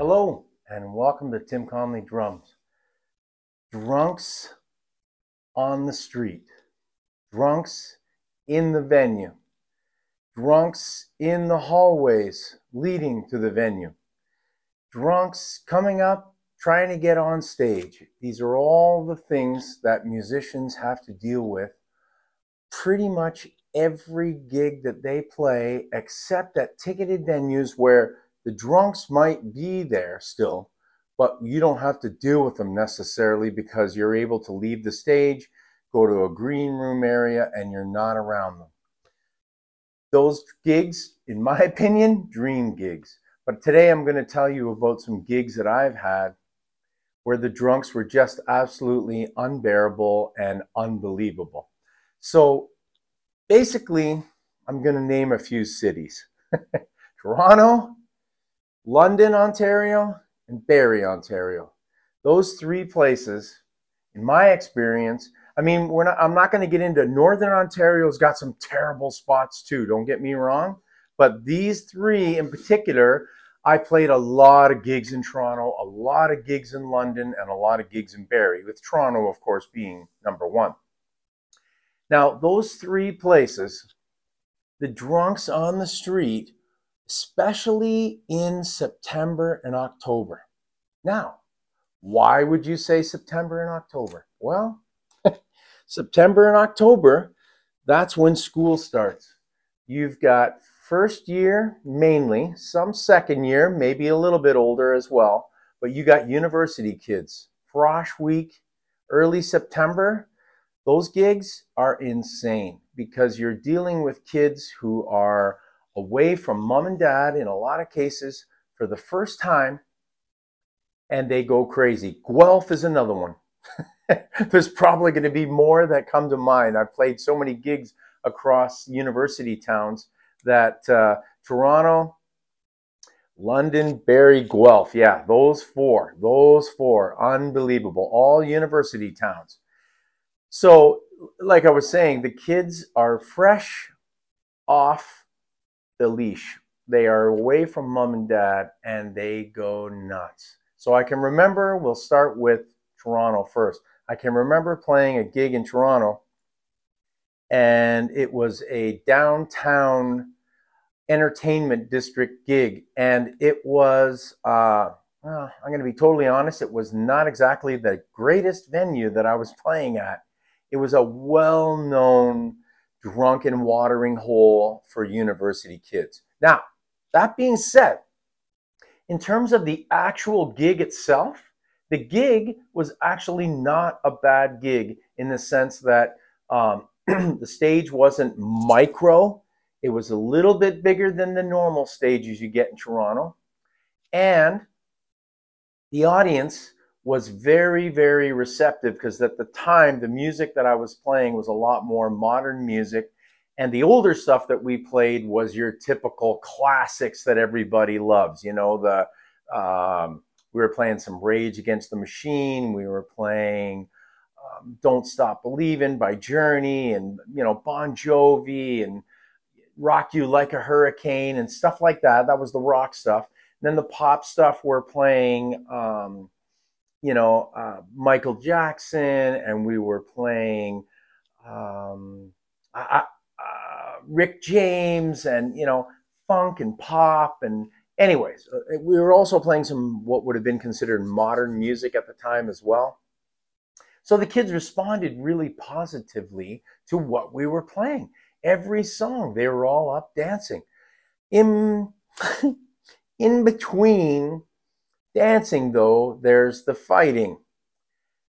Hello and welcome to Tim Conley Drums. Drunks on the street, drunks in the venue, drunks in the hallways leading to the venue, drunks coming up trying to get on stage. These are all the things that musicians have to deal with pretty much every gig that they play, except at ticketed venues where the drunks might be there still, but you don't have to deal with them necessarily because you're able to leave the stage, go to a green room area, and you're not around them. Those gigs, in my opinion, dream gigs. But today I'm going to tell you about some gigs that I've had where the drunks were just absolutely unbearable and unbelievable. So basically, I'm going to name a few cities. Toronto, London, Ontario, and Barrie, Ontario. Those three places, in my experience, I'm not going to get into Northern Ontario's got some terrible spots too, don't get me wrong. But these three in particular, I played a lot of gigs in Toronto, a lot of gigs in London, and a lot of gigs in Barrie, with Toronto, of course, being number one. Now, those three places, the drunks on the street, especially in September and October. Now, why would you say September and October? Well, September and October, that's when school starts. You've got first year mainly, some second year, maybe a little bit older as well, but you got university kids. Frosh week, early September, those gigs are insane because you're dealing with kids who are away from mom and dad in a lot of cases for the first time, and they go crazy. Guelph is another one. There's probably going to be more that come to mind. I've played so many gigs across university towns that Toronto, London, Barrie, Guelph, yeah, those four, unbelievable, all university towns. So, like I was saying, the kids are fresh off the leash. They are away from mom and dad and they go nuts. So I can remember, we'll start with Toronto first. I can remember playing a gig in Toronto and it was a downtown entertainment district gig. And it was, I'm going to be totally honest, it was not exactly the greatest venue that I was playing at. It was a well-known drunken watering hole for university kids. Now, that being said, in terms of the actual gig itself, the gig was actually not a bad gig in the sense that the stage wasn't micro. It was a little bit bigger than the normal stages you get in Toronto. And the audience was very, very receptive because at the time, the music that I was playing was a lot more modern music. And the older stuff that we played was your typical classics that everybody loves. You know, we were playing some Rage Against the Machine. We were playing Don't Stop Believin' by Journey and, you know, Bon Jovi and Rock You Like a Hurricane and stuff like that. That was the rock stuff. And then the pop stuff, we're playing Michael Jackson, and we were playing Rick James, and, you know, funk and pop. And anyways, we were also playing some what would have been considered modern music at the time as well. So the kids responded really positively to what we were playing. Every song, they were all up dancing. In between dancing, though, there's the fighting.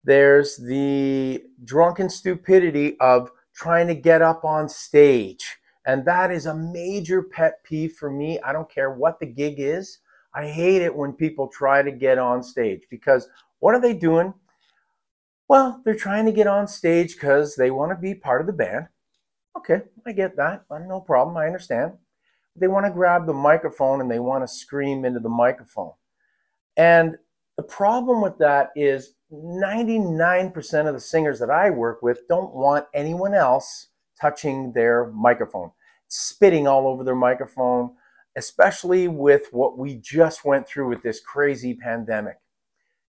There's the drunken stupidity of trying to get up on stage. And that is a major pet peeve for me. I don't care what the gig is. I hate it when people try to get on stage because what are they doing? Well, they're trying to get on stage because they want to be part of the band. Okay, I get that. No problem. I understand. They want to grab the microphone and they want to scream into the microphone. And the problem with that is 99% of the singers that I work with don't want anyone else touching their microphone, spitting all over their microphone, especially with what we just went through with this crazy pandemic.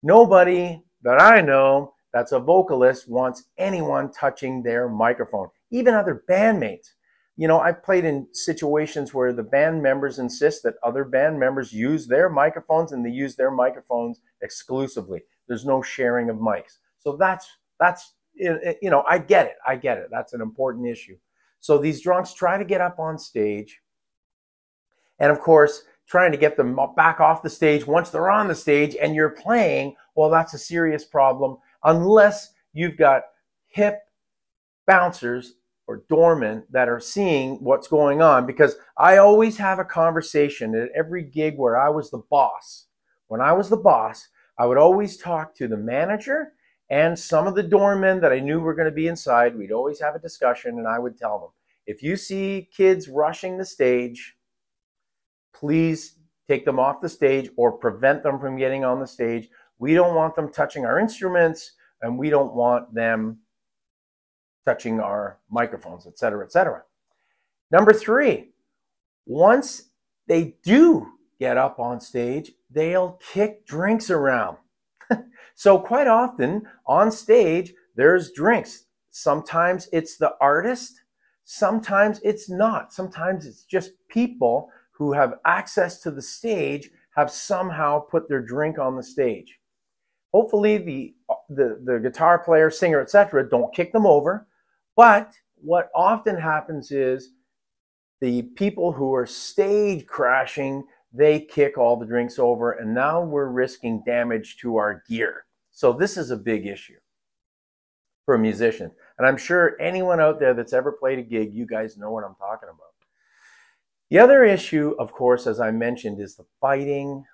Nobody that I know that's a vocalist wants anyone touching their microphone, even other bandmates. You know, I've played in situations where the band members insist that other band members use their microphones, and they use their microphones exclusively. There's no sharing of mics. So that's you know, I get it. I get it. That's an important issue. So these drunks try to get up on stage, and of course, trying to get them back off the stage once they're on the stage and you're playing, well, that's a serious problem unless you've got hip bouncers or doormen that are seeing what's going on. Because I always have a conversation at every gig where I was the boss. When I was the boss, I would always talk to the manager and some of the doormen that I knew were going to be inside. We'd always have a discussion, and I would tell them, if you see kids rushing the stage, please take them off the stage or prevent them from getting on the stage. We don't want them touching our instruments, and we don't want them touching our microphones, etc., etc. Number 3, once they do get up on stage, they'll kick drinks around. So quite often on stage, there's drinks. Sometimes it's the artist, sometimes it's not. Sometimes it's just people who have access to the stage have somehow put their drink on the stage. Hopefully the guitar player, singer, etc. don't kick them over. But what often happens is the people who are stage crashing, they kick all the drinks over, and now we're risking damage to our gear. So this is a big issue for a musician. And I'm sure anyone out there that's ever played a gig, you guys know what I'm talking about. The other issue, of course, as I mentioned, is the fighting.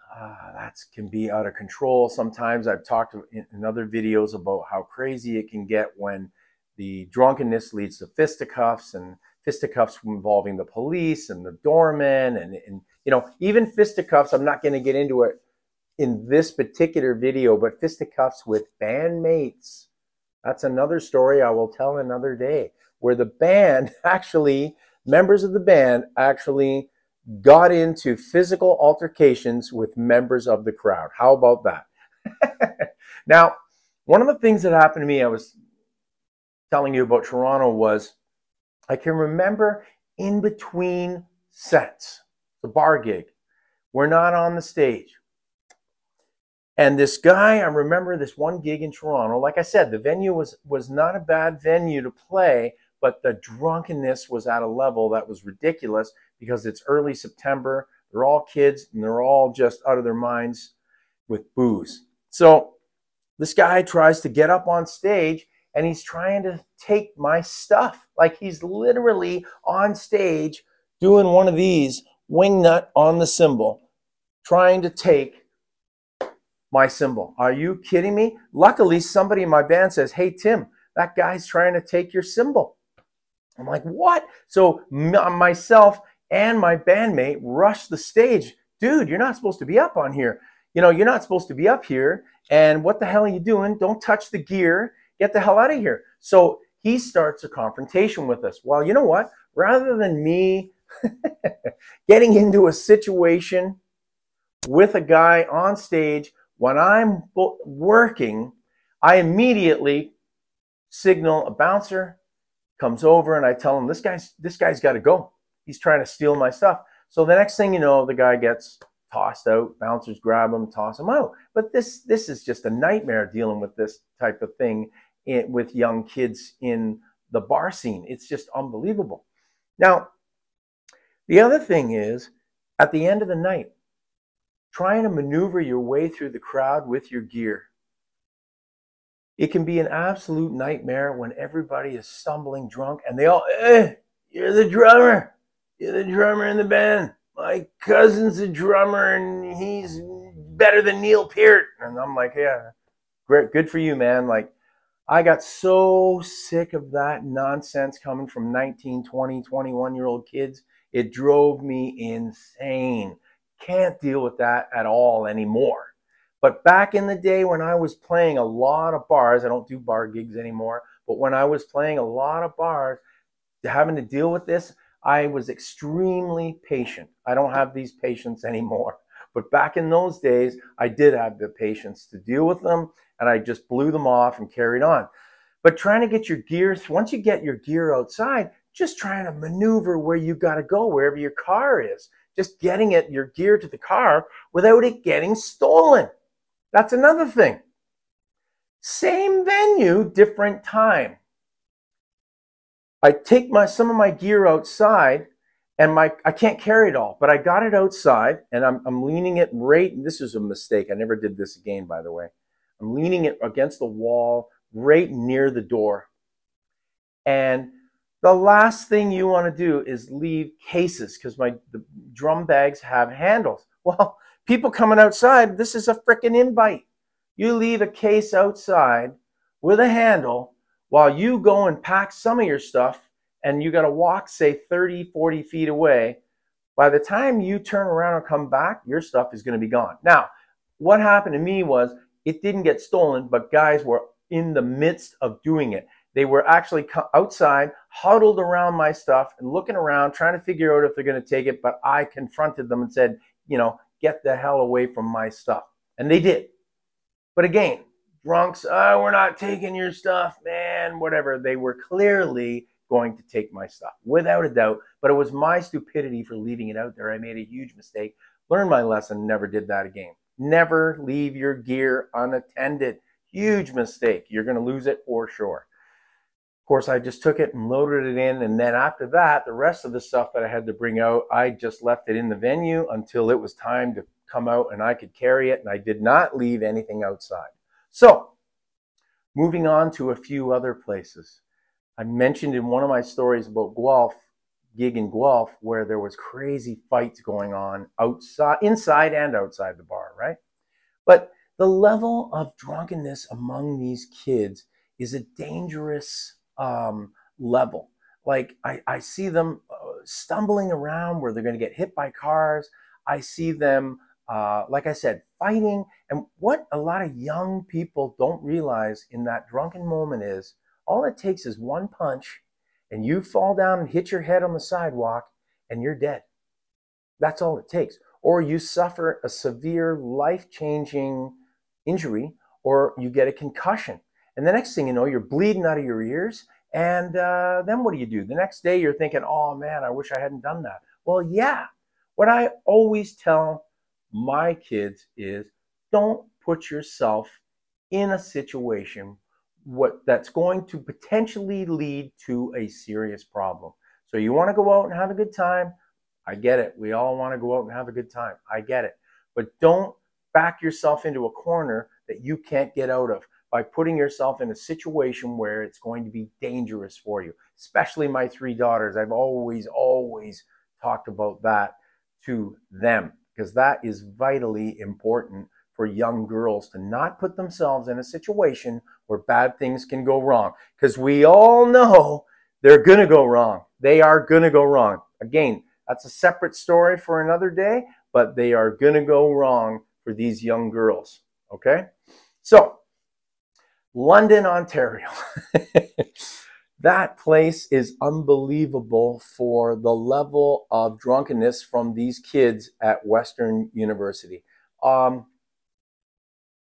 That can be out of control. Sometimes I've talked in other videos about how crazy it can get when the drunkenness leads to fisticuffs, and fisticuffs involving the police and the doormen, and you know, even fisticuffs, I'm not going to get into it in this particular video, but fisticuffs with bandmates. That's another story I will tell another day, where the band actually, members of the band actually got into physical altercations with members of the crowd. How about that? Now, one of the things that happened to me, I was telling you about Toronto, was I can remember in between sets, the bar gig, we're not on the stage. And this guy, I remember this one gig in Toronto, like I said, the venue was not a bad venue to play, but the drunkenness was at a level that was ridiculous because it's early September. They're all kids and they're all just out of their minds with booze. So this guy tries to get up on stage and he's trying to take my stuff. Like he's literally on stage doing one of these, wingnut on the cymbal, trying to take my cymbal. Are you kidding me? Luckily, somebody in my band says, "Hey, Tim, that guy's trying to take your cymbal." I'm like, what? So myself and my bandmate rushed the stage. Dude, you're not supposed to be up on here. You know, you're not supposed to be up here. And what the hell are you doing? Don't touch the gear. Get the hell out of here. So he starts a confrontation with us. Well, you know what? Rather than me getting into a situation with a guy on stage when I'm working, I immediately signal a bouncer, comes over, and I tell him, this guy's got to go. He's trying to steal my stuff. So the next thing you know, the guy gets tossed out. Bouncers grab him, toss him out. But this is just a nightmare dealing with this type of thing with young kids in the bar scene. It's just unbelievable. Now, the other thing is, at the end of the night, trying to maneuver your way through the crowd with your gear. It can be an absolute nightmare when everybody is stumbling drunk and they all, you're the drummer. You're the drummer in the band. My cousin's a drummer and he's better than Neil Peart. And I'm like, yeah, great, good for you, man. Like, I got so sick of that nonsense coming from 19, 20, 21-year-old kids. It drove me insane. Can't deal with that at all anymore. But back in the day when I was playing a lot of bars, I don't do bar gigs anymore, but when I was playing a lot of bars, having to deal with this, I was extremely patient. I don't have these patience anymore. But back in those days, I did have the patience to deal with them, and I just blew them off and carried on. But trying to get your gear, once you get your gear outside, just trying to maneuver where you got to go, wherever your car is. Just getting your gear to the car without it getting stolen. That's another thing. Same venue, different time. I take some of my gear outside, and I can't carry it all, but I got it outside, and I'm leaning it right, and this is a mistake. I never did this again, by the way. I'm leaning it against the wall right near the door. And the last thing you want to do is leave cases, because the drum bags have handles. Well, people coming outside, this is a freaking invite. You leave a case outside with a handle while you go and pack some of your stuff, and you got to walk, say, 30, 40 feet away. By the time you turn around and come back, your stuff is going to be gone. Now, what happened to me was it didn't get stolen, but guys were in the midst of doing it. They were actually outside, huddled around my stuff and looking around, trying to figure out if they're going to take it. But I confronted them and said, get the hell away from my stuff. And they did. But again, drunks, we're not taking your stuff, man, whatever. They were clearly going to take my stuff, without a doubt. But it was my stupidity for leaving it out there. I made a huge mistake. Learned my lesson, never did that again. Never leave your gear unattended. Huge mistake. You're going to lose it for sure. Of course, I just took it and loaded it in, and then after that, the rest of the stuff that I had to bring out, I just left it in the venue until it was time to come out and I could carry it, and I did not leave anything outside. So, moving on to a few other places. I mentioned in one of my stories about Guelph, gig in Guelph, where there was crazy fights going on outside, inside and outside the bar, right? But the level of drunkenness among these kids is a dangerous level. Like I see them stumbling around where they're going to get hit by cars. I see them, like I said, fighting. And what a lot of young people don't realize in that drunken moment is all it takes is one punch and you fall down and hit your head on the sidewalk and you're dead. That's all it takes. Or you suffer a severe life-changing injury, or you get a concussion. And the next thing you know, you're bleeding out of your ears. And then what do? The next day you're thinking, oh man, I wish I hadn't done that. Well, yeah. What I always tell my kids is don't put yourself in a situation that's going to potentially lead to a serious problem. So you want to go out and have a good time. I get it. We all want to go out and have a good time. I get it. But don't back yourself into a corner that you can't get out of by putting yourself in a situation where it's going to be dangerous for you. Especially my 3 daughters. I've always talked about that to them, because that is vitally important for young girls to not put themselves in a situation where bad things can go wrong. Because we all know they're going to go wrong. They are going to go wrong. Again, that's a separate story for another day, but they are going to go wrong for these young girls. Okay? So, London, Ontario. That place is unbelievable for the level of drunkenness from these kids at Western University. Trying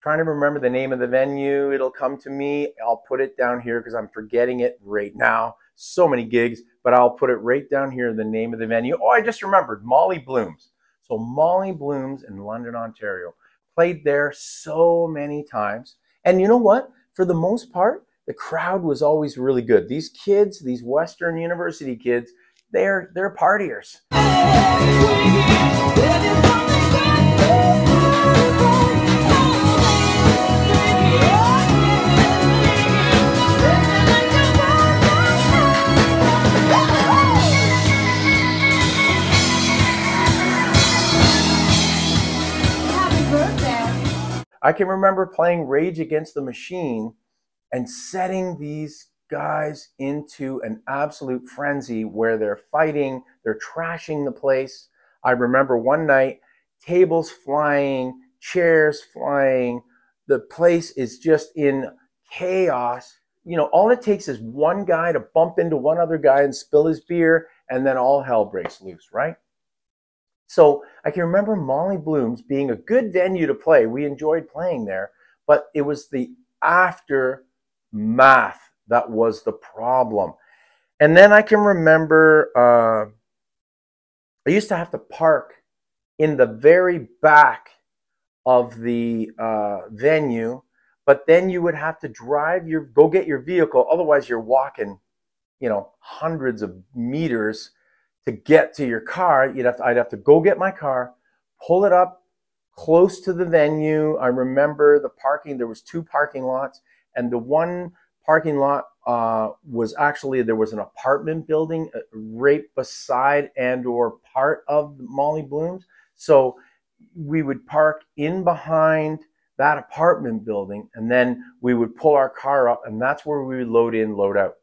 to remember the name of the venue. It'll come to me. I'll put it down here because I'm forgetting it right now. So many gigs, but I'll put it right down here, the name of the venue. Oh, I just remembered, Molly Bloom's. So Molly Bloom's in London, Ontario. Played there so many times. And you know what? For the most part, the crowd was always really good. These kids, these Western University kids, they're partiers. I can remember playing Rage Against the Machine and setting these guys into an absolute frenzy where they're fighting, they're trashing the place. I remember one night, tables flying, chairs flying, the place is just in chaos. You know, all it takes is one guy to bump into one other guy and spill his beer, and then all hell breaks loose, right? So I can remember Molly Bloom's being a good venue to play. We enjoyed playing there, but it was the aftermath that was the problem. And then I can remember I used to have to park in the very back of the venue, but then you would have to go get your vehicle. Otherwise, you're walking, hundreds of meters to get to your car. I'd have to go get my car, pull it up close to the venue. I remember the parking. There was 2 parking lots, and the one parking lot was actually, there was an apartment building right beside and or part of Molly Bloom's. So we would park in behind that apartment building, and then we would pull our car up, and that's where we would load in, load out.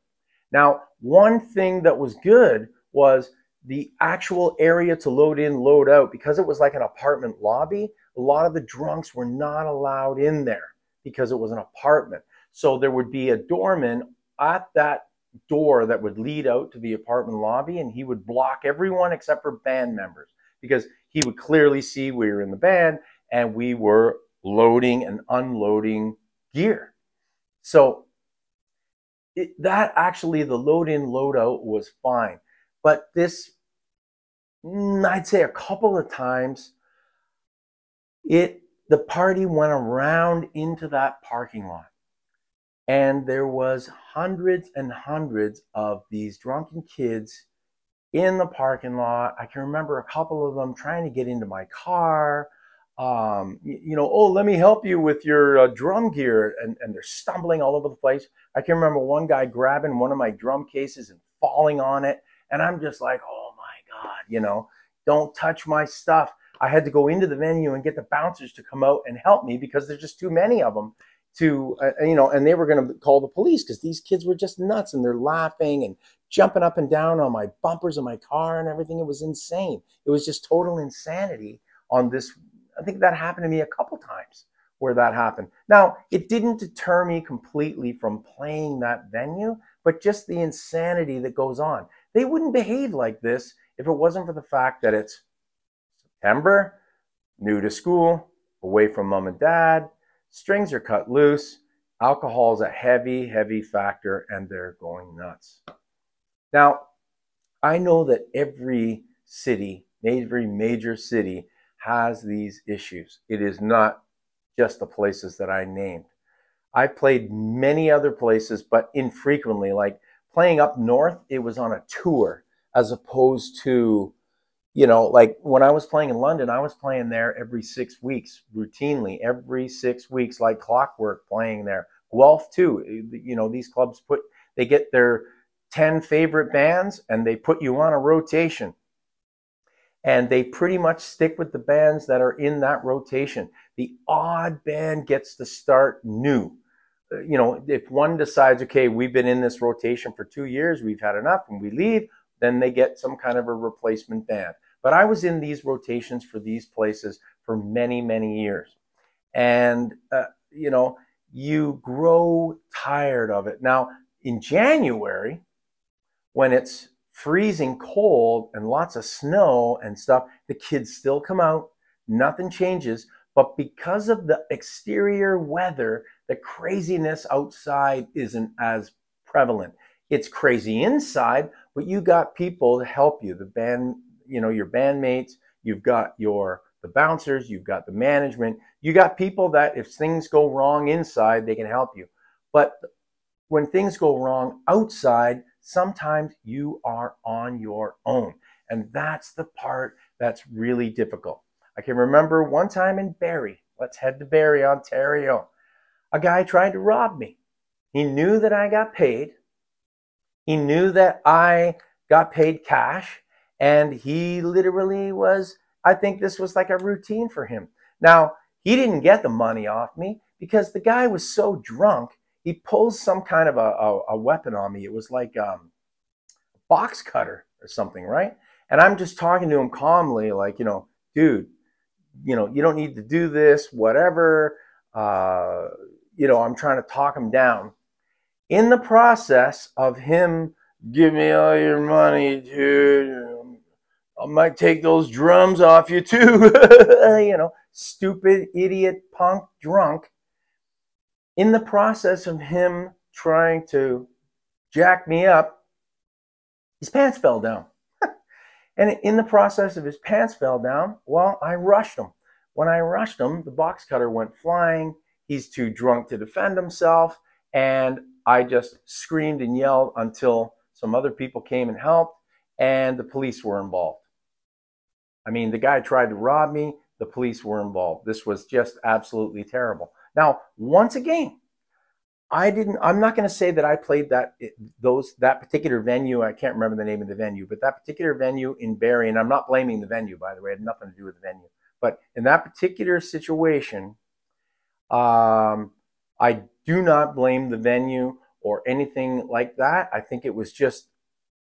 Now, one thing that was good was the actual area to load in, load out, because it was like an apartment lobby. A lot of the drunks were not allowed in there because it was an apartment. So there would be a doorman at that door that would lead out to the apartment lobby, and he would block everyone except for band members, because he would clearly see we were in the band and we were loading and unloading gear. So that actually, the load in, load out was fine. But this, I'd say a couple of times, the party went around into that parking lot. And there was hundreds and hundreds of these drunken kids in the parking lot. I can remember a couple of them trying to get into my car. Oh, let me help you with your drum gear. And they're stumbling all over the place. I can remember one guy grabbing one of my drum cases and falling on it. And I'm just like, oh my God, don't touch my stuff. I had to go into the venue and get the bouncers to come out and help me because there's just too many of them and they were going to call the police because these kids were just nuts, and they're laughing and jumping up and down on my bumpers of my car and everything. It was insane. It was just total insanity on this. I think that happened to me a couple times where that happened. Now, it didn't deter me completely from playing that venue, but just the insanity that goes on. They wouldn't behave like this if it wasn't for the fact that it's September, new to school, away from mom and dad, strings are cut loose, alcohol is a heavy, heavy factor, and they're going nuts. Now, I know that every city, every major city, has these issues. It is not just the places that I named. I played many other places, but infrequently. Like playing up north, it was on a tour, as opposed to, like when I was playing in London, I was playing there every 6 weeks, routinely, every 6 weeks, like clockwork, playing there. Guelph too. These clubs they get their 10 favorite bands and they put you on a rotation. And they pretty much stick with the bands that are in that rotation. The odd band gets to start new. If one decides, okay, we've been in this rotation for 2 years, we've had enough, and we leave, then they get some kind of a replacement band. But I was in these rotations for these places for many, many years. And, you grow tired of it. Now, in January, when it's freezing cold and lots of snow and stuff, the kids still come out. Nothing changes. But because of the exterior weather, the craziness outside isn't as prevalent. It's crazy inside, but you got people to help you. The band, your bandmates, you've got the bouncers, you've got the management, you got people that if things go wrong inside, they can help you. But when things go wrong outside, sometimes you are on your own. And that's the part that's really difficult. I can remember one time in Barrie, let's head to Barrie, Ontario. A guy tried to rob me. He knew that I got paid. He knew that I got paid cash, and he literally I think this was like a routine for him. Now, he didn't get the money off me because the guy was so drunk, he pulls some kind of a weapon on me. It was like a box cutter or something, right? And I'm just talking to him calmly, like, dude, you don't need to do this, whatever. I'm trying to talk him down. In the process of him give me all your money, dude. I might take those drums off you too. You know, stupid, idiot, punk, drunk. In the process of him trying to jack me up, his pants fell down. And in the process of his pants fell down, well, I rushed him. When I rushed him, the box cutter went flying. He's too drunk to defend himself. And I just screamed and yelled until some other people came and helped, and the police were involved. I mean, the guy tried to rob me. The police were involved. This was just absolutely terrible. Now, once again, I'm not going to say that I played that particular venue. I can't remember the name of the venue, but that particular venue in Barrie, and I'm not blaming the venue, by the way, it had nothing to do with the venue. But in that particular situation, I do not blame the venue or anything like that. I think it was just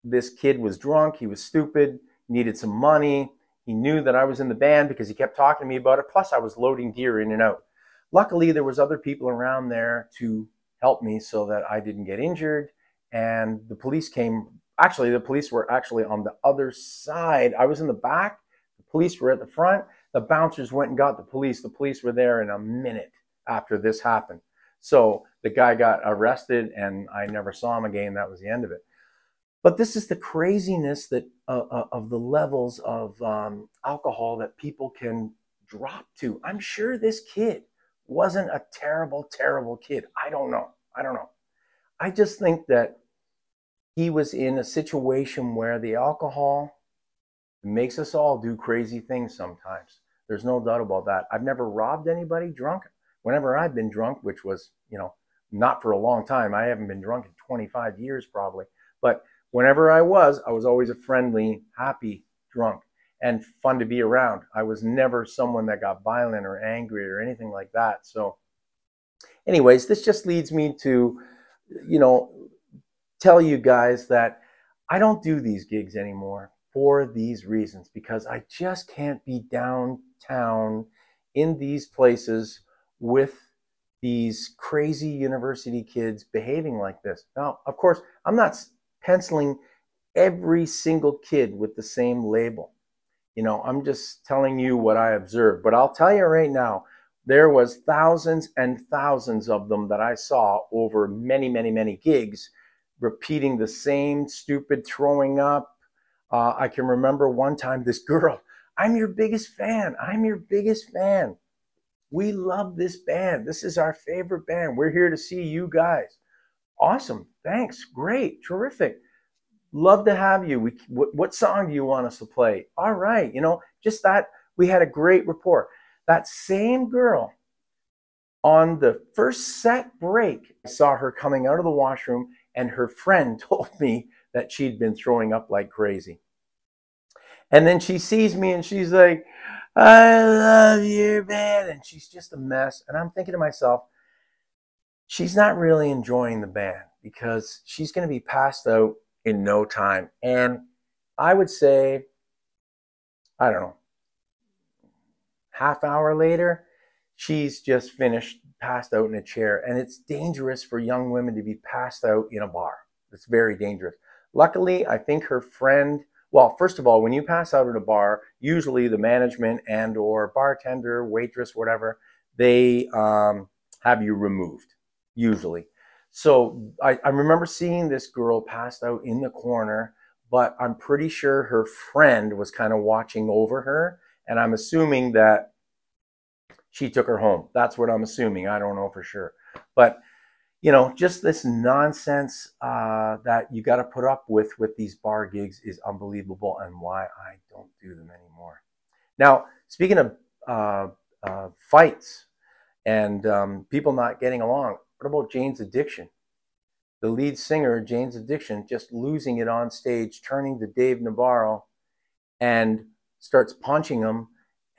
this kid was drunk. He was stupid, needed some money. He knew that I was in the band because he kept talking to me about it. Plus, I was loading gear in and out. Luckily, there was other people around there to help me so that I didn't get injured. And the police came. Actually, the police were actually on the other side. I was in the back. The police were at the front. The bouncers went and got the police. The police were there in a minute after this happened. So the guy got arrested and I never saw him again. That was the end of it. But this is the craziness that of the levels of alcohol that people can drop to. I'm sure this kid wasn't a terrible, terrible kid. I don't know. I just think that he was in a situation where the alcohol makes us all do crazy things sometimes. There's no doubt about that. I've never robbed anybody drunk. Whenever I've been drunk, which was, not for a long time. I haven't been drunk in 25 years probably. But whenever I was always a friendly, happy drunk and fun to be around. I was never someone that got violent or angry or anything like that. So anyways, this just leads me to, tell you guys that I don't do these gigs anymore for these reasons, because I just can't be downtown in these places with these crazy university kids behaving like this. Now, of course, I'm not penciling every single kid with the same label. I'm just telling you what I observed. But I'll tell you right now, there was thousands and thousands of them that I saw over many, many, many gigs, repeating the same stupid throwing up. I can remember one time this girl, I'm your biggest fan. I'm your biggest fan. We love this band. This is our favorite band. We're here to see you guys. Awesome. Thanks. Great. Terrific. Love to have you. What song do you want us to play? All right. Just that. We had a great rapport. That same girl, on the first set break, I saw her coming out of the washroom, and her friend told me that she'd been throwing up like crazy. And then she sees me and she's like, I love your band. And she's just a mess. And I'm thinking to myself, she's not really enjoying the band because she's going to be passed out in no time. And I would say, I don't know, half hour later, she's just finished, passed out in a chair. And it's dangerous for young women to be passed out in a bar. It's very dangerous. Luckily, I think her friend, well, first of all, when you pass out at a bar, usually the management and or bartender, waitress, whatever, they have you removed, usually. So I remember seeing this girl passed out in the corner, but I'm pretty sure her friend was kind of watching over her, and I'm assuming that she took her home. That's what I'm assuming. I don't know for sure. But just this nonsense that you got to put up with these bar gigs is unbelievable, and why I don't do them anymore. Now, speaking of fights and people not getting along, what about Jane's Addiction? The lead singer, Jane's Addiction, just losing it on stage, turning to Dave Navarro and starts punching him,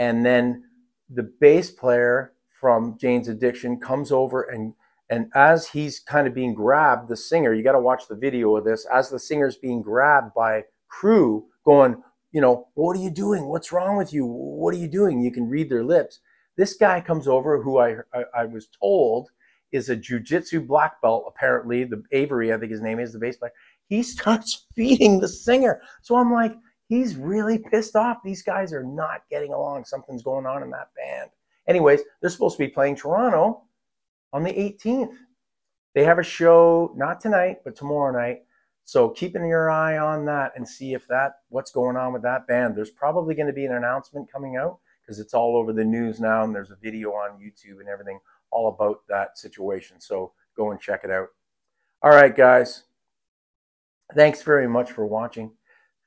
and then the bass player from Jane's Addiction comes over and as he's kind of being grabbed, the singer, you got to watch the video of this, as the singer's being grabbed by crew going, what are you doing? What's wrong with you? What are you doing? You can read their lips. This guy comes over, who I was told is a jiu-jitsu black belt, apparently. The Avery, I think his name is, the bass player. he starts feeding the singer. So I'm like, he's really pissed off. These guys are not getting along. Something's going on in that band. Anyways, they're supposed to be playing Toronto on the 18th. They have a show, not tonight, but tomorrow night. So keeping your eye on that and see if what's going on with that band. There's probably going to be an announcement coming out because it's all over the news now, and there's a video on YouTube and everything all about that situation. So go and check it out. All right, guys. Thanks very much for watching.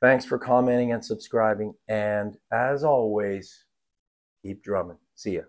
Thanks for commenting and subscribing. And as always, keep drumming. See ya.